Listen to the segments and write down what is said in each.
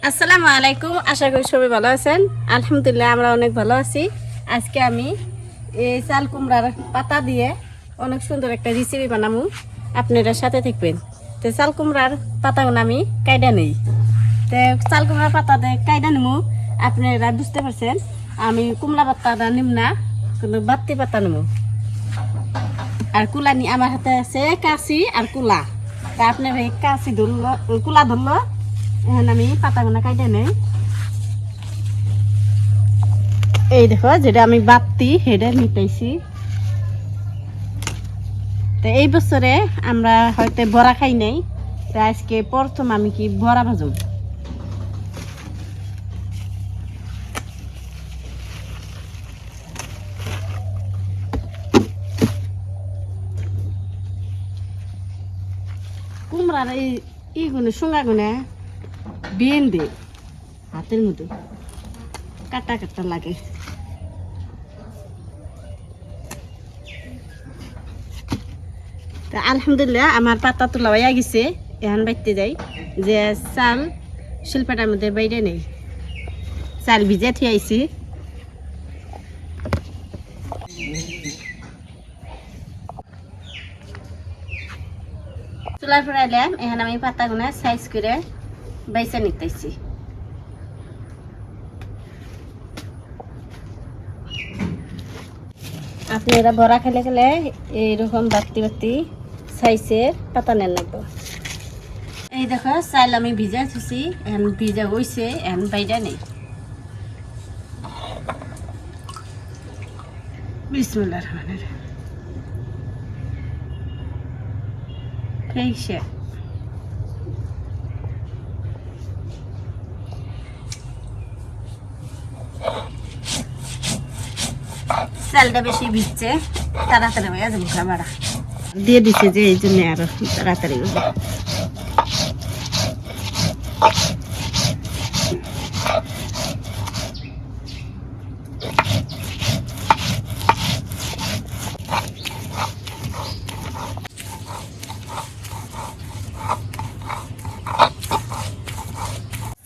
আসসালামু আলাইকুম, আশা করি সবাই ভালো আছেন। আলহামদুলিল্লাহ আমরা অনেক ভালো আছি। আজকে আমি এই চাল কুমড়ার পাতা দিয়ে অনেক সুন্দর একটা রেসিপি বানাবো, আপনারা সাথে থাকবেন। তো চাল কুমড়ার পাতাগুলো আমি কাইডা নেই। তো চাল কুমড়ার পাতা দিয়ে কাইডা নেবো, আপনারা বুঝতে পারছেন। আমি কুমড়া পাতাটা নিম না, কিন্তু বাত্তি পাতা নেবো। আর কুলা নি আমার হাতে আছে কাশি আর কুলা। তা আপনার এই কাশি ধরলো, কুলা ধরলো, এখন আমি পাতাগুলো কাটে নেই। এই দেখো, যেটা আমি বাত্তি হেডে নিতেছি। তো এই বছরে আমরা হয়তো বড়া খাই নাই, তো আজকে প্রথম আমি কি বড়া ভাজব। কুমড়ার এইগুলো শুঙ্গা গুনে বেন দে হাতের মধ্যে কাটা কাটা লাগে। আলহামদুলিল্লাহ আমার পাতা তোলা হয়ে গেছে। এখন বাইতে যাই যে চাল শিল্পাটার মধ্যে বাইরে নেই, চাল ভিজে থিয়াইছি। তোলার পর এলাম, এখন আমি পাতাগুলো সাইজ করে বাইসা নিতেছি। আপনারা বড়া খেলে খেলে এইরকম বাতি বাতি সাইজের পাতা নেন লাগবে। এই দেখো চাল আমি ভিজা থুছি, এখন ভিজা হয়েছে, এখন বাইরে নেই। বিসমিল্লাহির রহমানির রহিম। খেয়েছে চালটা বেশি ভিজছে, তাড়াতাড়ি হয়ে যাবে খাবারা দিয়ে দিচ্ছে, যে এই জন্য আরো তাড়াতাড়ি হবে।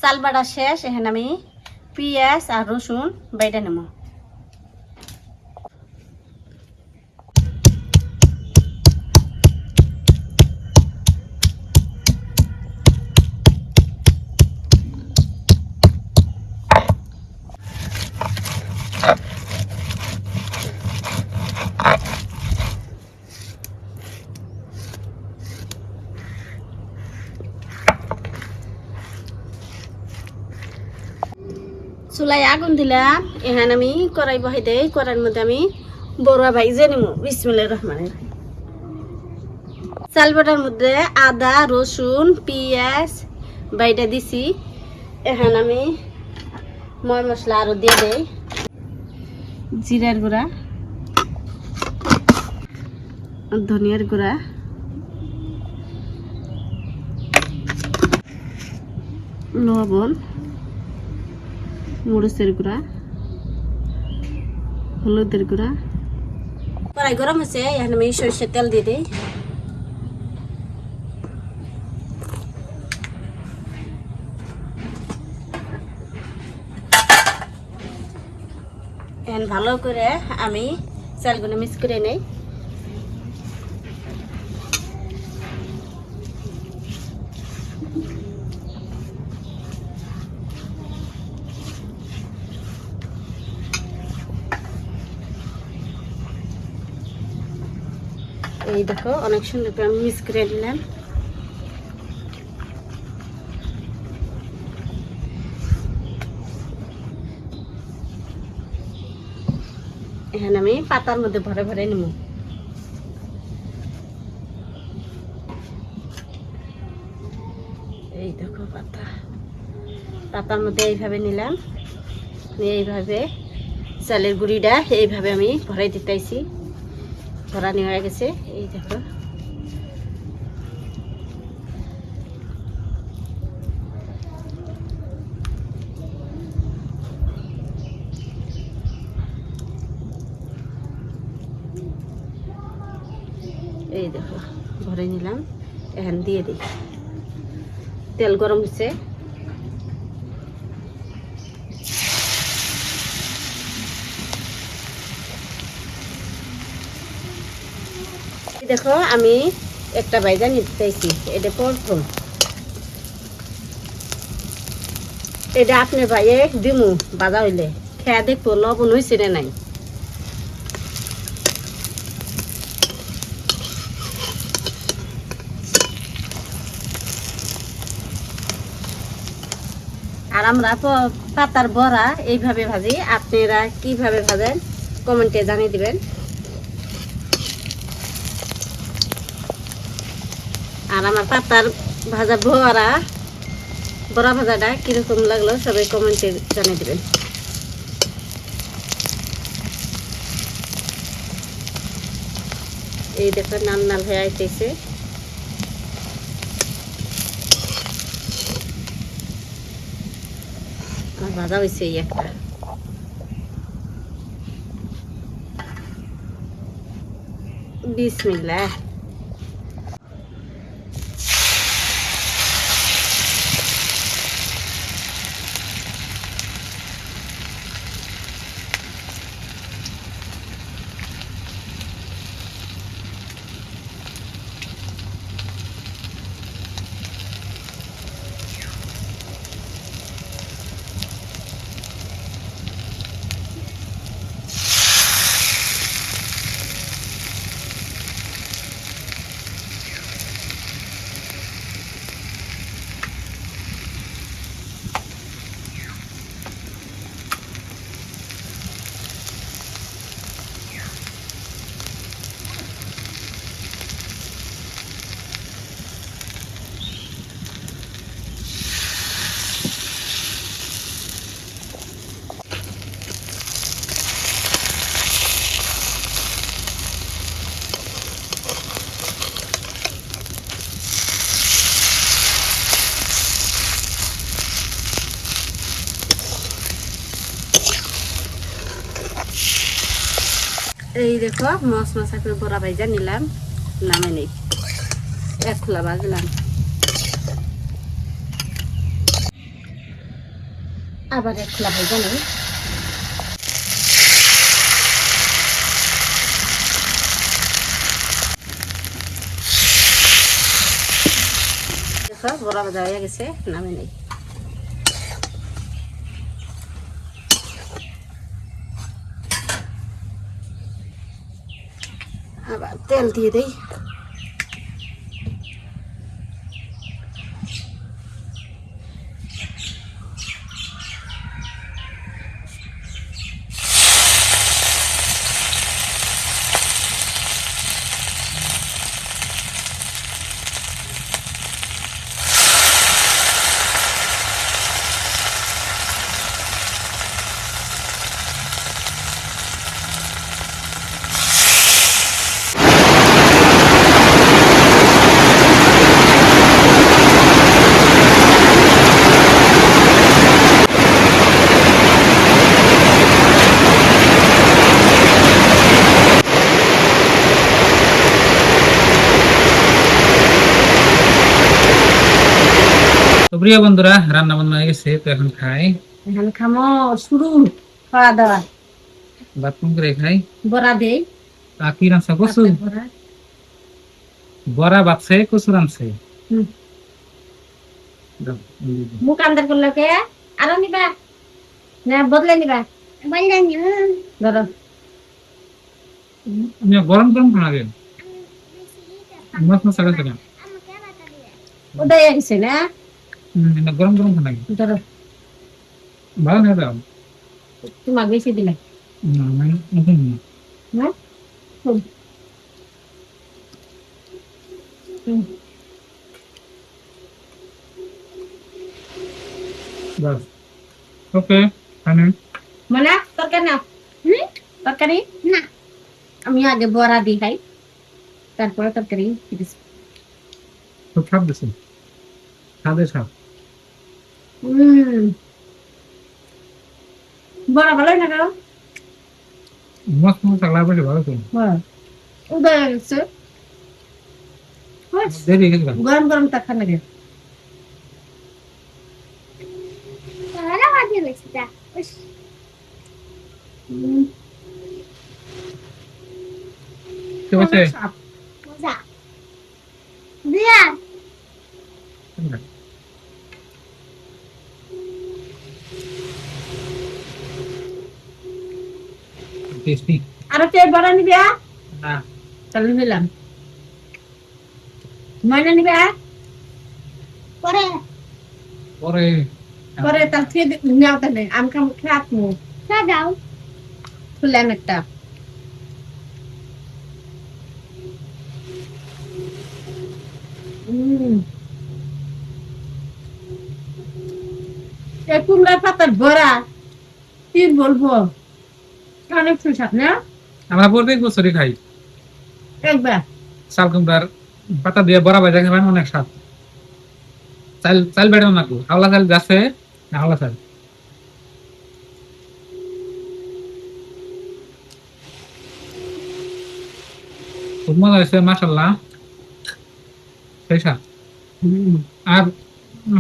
চাল বাড়া শেষ, এখন আমি পেঁয়াজ আর রসুন বাইটা নেব। চুলায় আগুন দিলাম, এখন আমি কড়াই বহাই দেই। কড়াইয়ের মধ্যে আমি বড়া ভাইজে নেব। বিসমিল্লাহির রহমানির রহিম। চাল বাটার মধ্যে আদা রসুন পেঁয়াজ বাইটা দিছি। এখন আমি ময় মশলা আরো দিয়ে দেই। জিরার গুঁড়া, ধনিয়ার গুঁড়া, লবণ, মরিচের গুঁড়া, হলুদের গুঁড়া। কড়াই গরম হয়েছে, এখন আমি সরষের তেল দিয়ে দিই। এখন ভালো করে আমি চালগুলো মিক্স করে নেই। এই দেখো অনেক সুন্দর করে আমি মিক্স করে নিলাম। এখানে আমি পাতার মধ্যে ভরে ভরে নেব। এই দেখো পাতার মধ্যে এইভাবে নিলাম। এইভাবে চালের গুঁড়িটা এইভাবে আমি ভরাই দিতেছি। ভরানি হয়ে গেছে, এই দেখো। এই দেখো ভরে নিলাম, এখন দিয়ে দিই। তেল গরম হচ্ছে, দেখো আমি একটা ভাইজা নিতে চাইছি, এটা প্রথম। এটা আপনি ভাইয়ে দিমু বাজা হইলে খেয়া দেখবো লবণ হয়েছে না নাই। আর আমরা পাতার বড়া এইভাবে ভাজি, আপনারা কিভাবে ভাজেন কমেন্টে জানিয়ে দিবেন। আর আমার পাতার ভাজা বড়া ভাজাটা কিরকম লাগলো সবাই কমেন্টে জানিয়ে দিবেন। এই দেখো নাল নাল হয়ে আইতেছে। আমার ভাজা হয়েছে এই একটা। বিসমিল্লাহ। এই দেখো মশমশা করে বড়া ভাইজা নিলাম, নামে নেই, এক খোলা বাজলাম। আবার এক খোলা ভাইজা নেই। দেখো বড়া ভাজা হয়ে গেছে, নামে নেই। আবার তেল দিয়ে দেই। তো প্রিয় বন্ধুরা, রান্না বান্না হয়ে গেছে, তো এখন খাই। এখন খামো শুরু খাওয়া দাওয়া। ভাত কম করে খাই। বড়া দেই। কি রাঁধছে? কচু বড়া বাচ্চে, কচু রাঁধছে। মুখ আন্দার করলো কে? আরো নিবা না বদলে নিবা? বদলে নিবা। ধরো গরম গরম খাবে। মাছ মাছ আগে না ওটাই গেছে না। গরম গরম খাবে। ধরো ভালো না দাও। তোমার বেশি দিলে না মানে নতুন না। হ্যাঁ বাস ওকে খানে মানে তরকারি না। তরকারি না, আমি আগে বড়া দিই খাই, তারপরে তরকারি দিছি। খুব স্বাদ দিছে, স্বাদের স্বাদ। বড়া ভালোই না কারণ মাছ মাছ লাগবে ভালো তো। হ্যাঁ উদয় গেছে, দেরি গেছে। গরম গরম তা খান লাগে। ঠিক আছে। টেস্টি। আরো কে বড় নিবে না তাহলে নিলাম ময়না নিবে পরে পরে পরে তার খেয়ে নাও তাহলে আম খাম খেয়ে আপনি দাও খুললাম একটা এই কুমড়ার পাতার বড়া কি বলবো অনেক সুস্বাদ না আমরা প্রত্যেক বছরই খাই একবার চাল কুমড়ার পাতা দিয়ে বড়া ভাজা খাবেন, অনেক স্বাদ। চাল চাল বেড়ে না কো আওলা চাল গাছে, আওলা চাল খুব মজা হয়েছে মাশাআল্লাহ, সেই স্বাদ। আর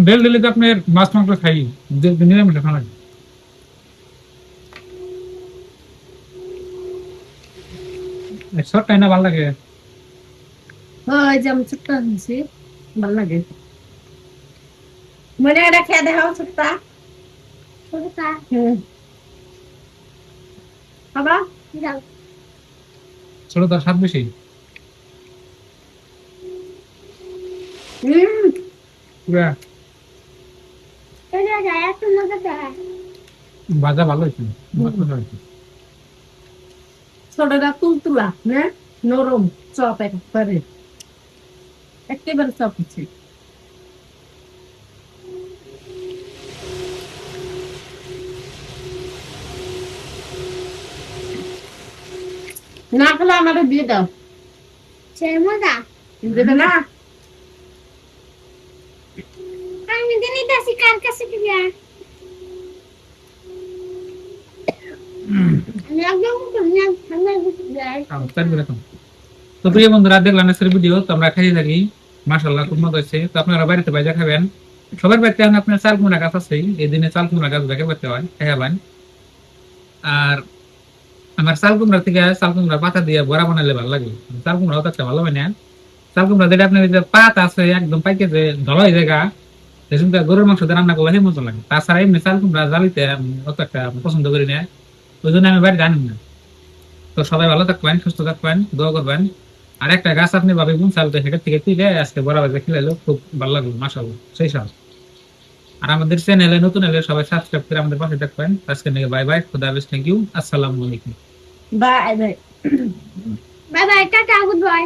ডেল ডেলি তো আপনি মাছ মাংস খাই, নিরামিষ খাওয়া লাগে। শর্টটাই না ভালো লাগে। ওই যে আমি ছোট্ট আনছি ভালো লাগে মনে এটা খেয়ে দেখাও ছোট্টা ছোট্টা বাবা যাও ছোট তার স্বাদ বেশি। পুরা ভাজা ভালো হয়েছে, মজা হয়েছে। ছোটটা তুলতুলা না নরম চপ একবারে একেবারে চপ হচ্ছে না খেলে আমাদের দিয়ে দাও সে মজা দেবে না আমি দিনই দাসি কার কাছে দিবি তো প্রিয় বন্ধুরা, দেখলাম আজকের ভিডিও, তো আমরা খাই থাকি মাশাআল্লাহ, খুব মজা হয়েছে। তো আপনারা বাড়িতে বাইরে খাবেন, সবার বাড়িতে এখন আপনার চাল কুমড়া গাছ আছেই, এই দিনে চাল কুমড়া গাছ দেখে করতে হয় খাইবেন। আর আমার চাল কুমড়া থেকে চাল কুমড়া পাতা দিয়ে বড়া বানালে ভালো লাগে। চাল কুমড়াও তো একটা ভালো বানায়। চাল কুমড়া যেটা আপনার যে পাত আছে একদম পাইকে যে ধলাই জায়গা, সেসব গরুর মাংস দিয়ে রান্না করলে সেই মজা লাগে। তাছাড়া এমনি চাল কুমড়া জালিতে আমি অত একটা পছন্দ করি না, ওই জন্য আমি বাড়ি জানি না। তো সবাই ভালো থাকবেন, সুস্থ থাকবেন, দোয়া করবেন। আর একটা গাছ আপনি ভাবে কোন চালটা, সেটার থেকে তুলে আজকে বড় বাজে খেলাইলো, খুব ভালো লাগলো মাশাআল্লাহ, সেই সব। আর আমাদের চ্যানেলে নতুন হলে সবাই সাবস্ক্রাইব করে আমাদের পাশে থাকবেন। আজকে নিয়ে বাই বাই, খুদা হাফেজ, থ্যাংক ইউ, আসসালামু আলাইকুম, bye bye bye bye tata good bye.